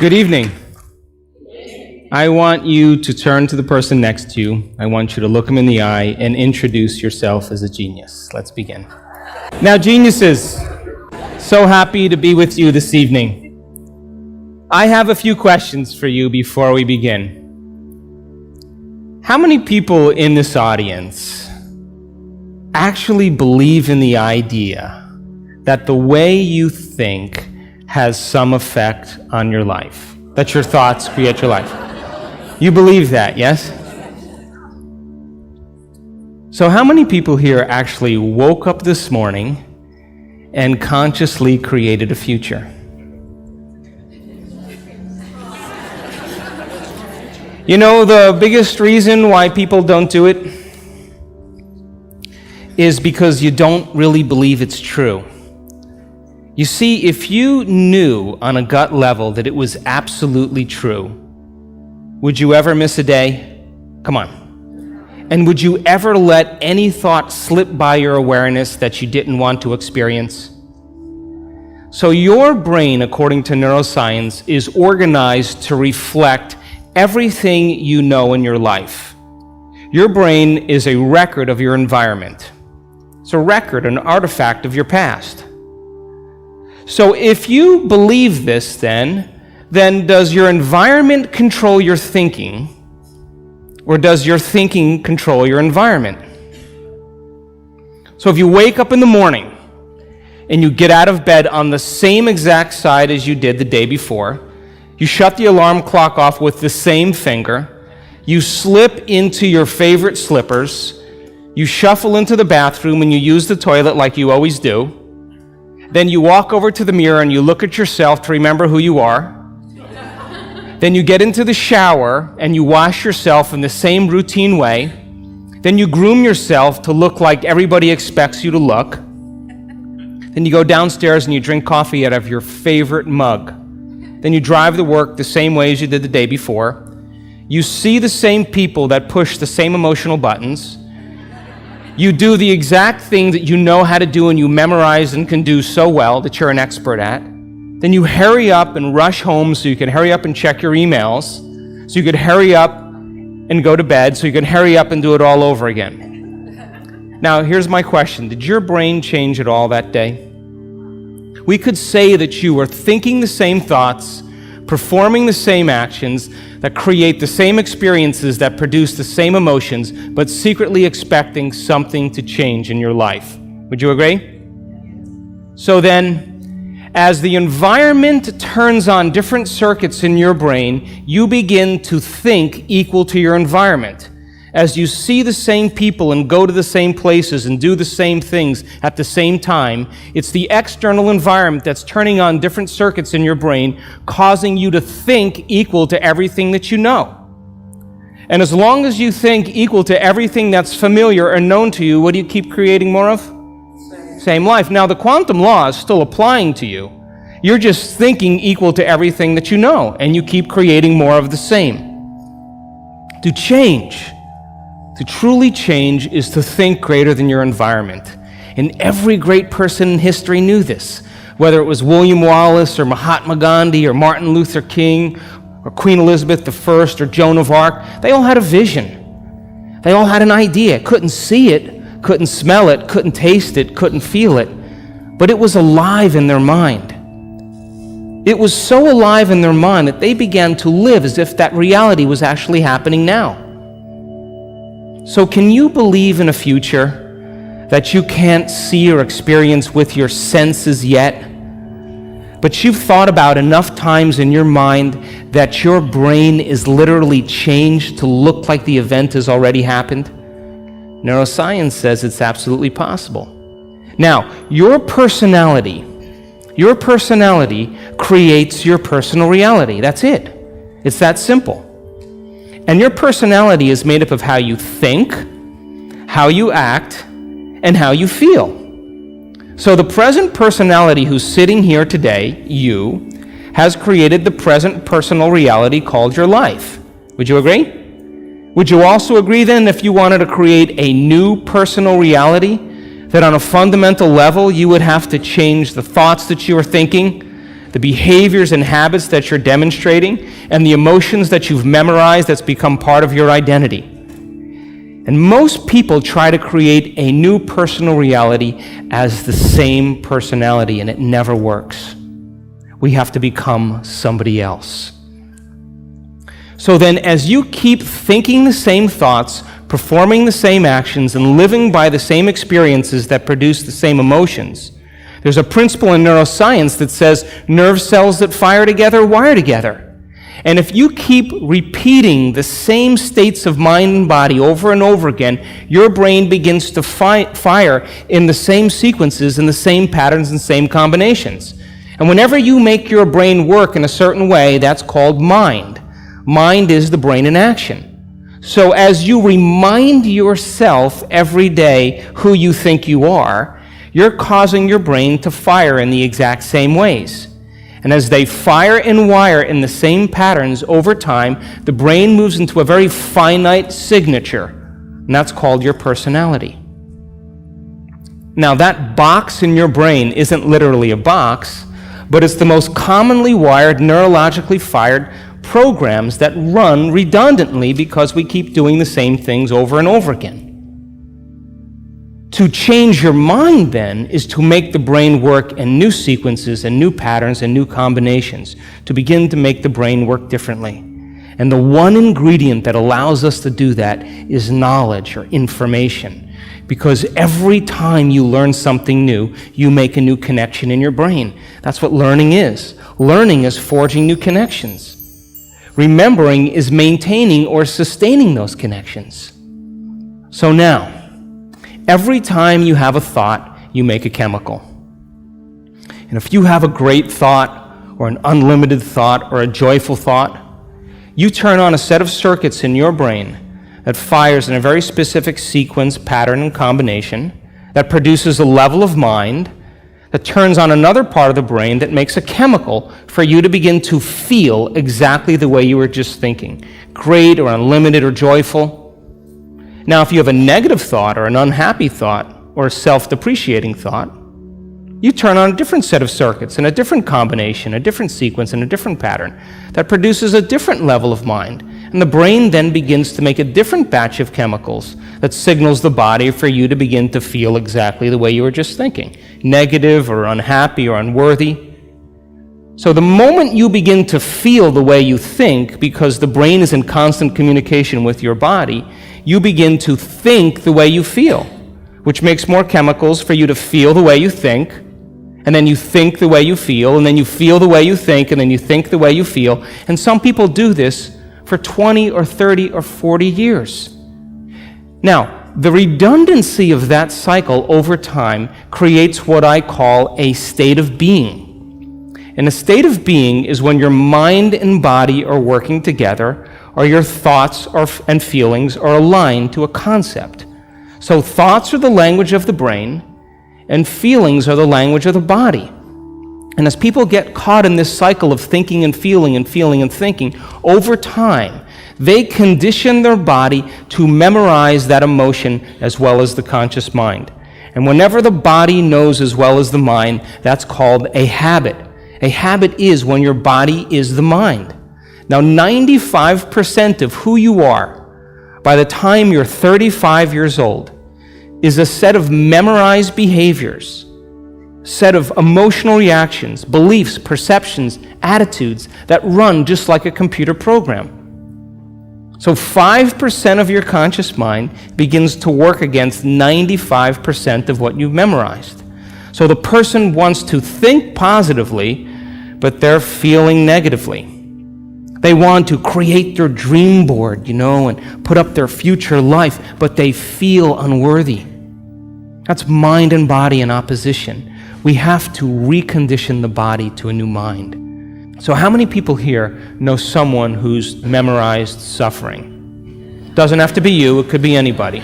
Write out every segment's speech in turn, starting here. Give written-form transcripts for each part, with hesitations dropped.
Good evening. I want you to turn to the person next to you. I want you to look him in the eye and introduce yourself as a genius. Let's begin. Now, geniuses, so happy to be with you this evening. I have a few questions for you before we begin. How many people in this audience actually believe in the idea that the way you think has some effect on your life? That your thoughts create your life? You believe that, yes? So how many people here actually woke up this morning and consciously created a future? You know, the biggest reason why people don't do it is because you don't really believe it's true. You see, if you knew on a gut level that it was absolutely true, would you ever miss a day? Come on. And would you ever let any thought slip by your awareness that you didn't want to experience? So your brain, according to neuroscience, is organized to reflect everything you know in your life. Your brain is a record of your environment. It's a record, an artifact of your past. So if you believe this, then does your environment control your thinking, or does your thinking control your environment? So if you wake up in the morning and you get out of bed on the same exact side as you did the day before, you shut the alarm clock off with the same finger, you slip into your favorite slippers, you shuffle into the bathroom and you use the toilet like you always do, then you walk over to the mirror and you look at yourself to remember who you are. Then you get into the shower and you wash yourself in the same routine way. Then you groom yourself to look like everybody expects you to look. Then you go downstairs and you drink coffee out of your favorite mug. Then you drive to work the same way as you did the day before. You see the same people that push the same emotional buttons. You do the exact thing that you know how to do and you memorize and can do so well that you're an expert at. Then you hurry up and rush home so you can hurry up and check your emails, so you could hurry up and go to bed, so you can hurry up and do it all over again. Now, here's my question. Did your brain change at all that day? We could say that you were thinking the same thoughts, performing the same actions, that create the same experiences, that produce the same emotions, but secretly expecting something to change in your life. Would you agree? So then, as the environment turns on different circuits in your brain, you begin to think equal to your environment. As you see the same people and go to the same places and do the same things at the same time, it's the external environment that's turning on different circuits in your brain, causing you to think equal to everything that you know. And as long as you think equal to everything that's familiar or known to you, what do you keep creating more of? Same life. Now, the quantum law is still applying to you. You're just thinking equal to everything that you know, and you keep creating more of the same. To change, to truly change, is to think greater than your environment. And every great person in history knew this. Whether it was William Wallace or Mahatma Gandhi or Martin Luther King or Queen Elizabeth I or Joan of Arc, they all had a vision. They all had an idea. Couldn't see it, couldn't smell it, couldn't taste it, couldn't feel it, but it was alive in their mind. It was so alive in their mind that they began to live as if that reality was actually happening now. So can you believe in a future that you can't see or experience with your senses yet, but you've thought about enough times in your mind that your brain is literally changed to look like the event has already happened? Neuroscience says it's absolutely possible. Now, your personality creates your personal reality. That's it. It's that simple. And your personality is made up of how you think, how you act, and how you feel. So the present personality who's sitting here today, you, has created the present personal reality called your life. Would you agree? Would you also agree then, if you wanted to create a new personal reality, that on a fundamental level you would have to change the thoughts that you were thinking, the behaviors and habits that you're demonstrating, and the emotions that you've memorized that's become part of your identity. And most people try to create a new personal reality as the same personality, and it never works. We have to become somebody else. So then, as you keep thinking the same thoughts, performing the same actions, and living by the same experiences that produce the same emotions, there's a principle in neuroscience that says nerve cells that fire together wire together. And if you keep repeating the same states of mind and body over and over again, your brain begins to fire in the same sequences, in the same patterns and same combinations. And whenever you make your brain work in a certain way, that's called mind. Mind is the brain in action. So as you remind yourself every day who you think you are, you're causing your brain to fire in the exact same ways. And as they fire and wire in the same patterns over time, the brain moves into a very finite signature, and that's called your personality. Now, that box in your brain isn't literally a box, but it's the most commonly wired, neurologically fired programs that run redundantly because we keep doing the same things over and over again. To change your mind, then, is to make the brain work in new sequences and new patterns and new combinations, to begin to make the brain work differently. And the one ingredient that allows us to do that is knowledge or information, because every time you learn something new, you make a new connection in your brain. That's what learning is. Learning is forging new connections. Remembering is maintaining or sustaining those connections. So now, every time you have a thought, you make a chemical. And if you have a great thought, or an unlimited thought, or a joyful thought, you turn on a set of circuits in your brain that fires in a very specific sequence, pattern, and combination that produces a level of mind that turns on another part of the brain that makes a chemical for you to begin to feel exactly the way you were just thinking, great or unlimited or joyful. Now, if you have a negative thought or an unhappy thought or a self-depreciating thought, you turn on a different set of circuits and a different combination, a different sequence, and a different pattern that produces a different level of mind. And the brain then begins to make a different batch of chemicals that signals the body for you to begin to feel exactly the way you were just thinking, negative or unhappy or unworthy. So the moment you begin to feel the way you think, because the brain is in constant communication with your body, you begin to think the way you feel, which makes more chemicals for you to feel the way you think, and then you think the way you feel, and then you feel the way you think, and then you think the way you feel. And some people do this for 20 or 30 or 40 years. Now, the redundancy of that cycle over time creates what I call a state of being. And a state of being is when your mind and body are working together, or your thoughts and feelings are aligned to a concept. So thoughts are the language of the brain, and feelings are the language of the body. And as people get caught in this cycle of thinking and feeling and feeling and thinking, over time, they condition their body to memorize that emotion as well as the conscious mind. And whenever the body knows as well as the mind, that's called a habit. A habit is when your body is the mind. Now, 95% of who you are by the time you're 35 years old is a set of memorized behaviors, set of emotional reactions, beliefs, perceptions, attitudes that run just like a computer program. So 5% of your conscious mind begins to work against 95% of what you've memorized. So the person wants to think positively, but they're feeling negatively. They want to create their dream board, and put up their future life, but they feel unworthy. That's mind and body in opposition. We have to recondition the body to a new mind. So how many people here know someone who's memorized suffering? Doesn't have to be you, it could be anybody.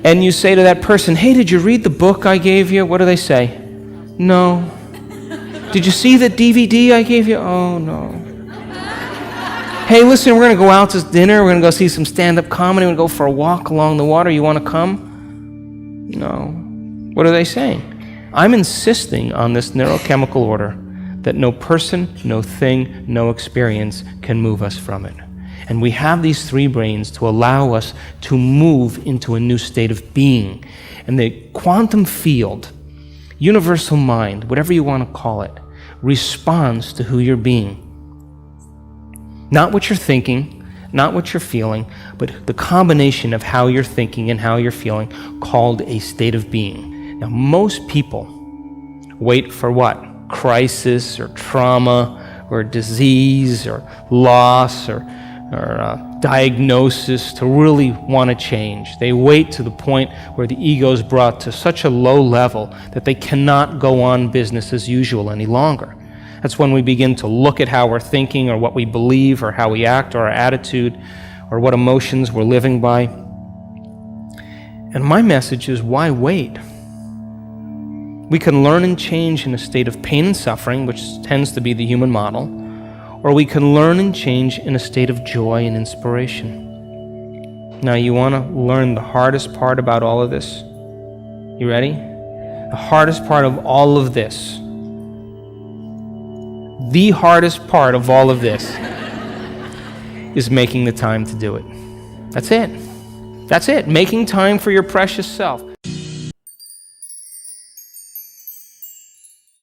And you say to that person, hey, did you read the book I gave you? What do they say? No. Did you see the DVD I gave you? Oh, no. Hey, listen, we're going to go out to dinner. We're going to go see some stand-up comedy. We're going to go for a walk along the water. You want to come? No. What are they saying? I'm insisting on this neurochemical order that no person, no thing, no experience can move us from it. And we have these three brains to allow us to move into a new state of being. And the quantum field, universal mind, whatever you want to call it, responds to who you're being. Not what you're thinking, not what you're feeling, but the combination of how you're thinking and how you're feeling, called a state of being. Now, most people wait for what? Crisis or trauma or disease or loss or diagnosis to really want to change. They wait to the point where the ego is brought to such a low level that they cannot go on business as usual any longer. That's when we begin to look at how we're thinking or what we believe or how we act or our attitude or what emotions we're living by. And my message is, why wait? We can learn and change in a state of pain and suffering, which tends to be the human model, or we can learn and change in a state of joy and inspiration. Now, you want to learn the hardest part about all of this? You ready? The hardest part of all of this, the hardest part of all of this is making the time to do it. That's it. That's it. Making time for your precious self.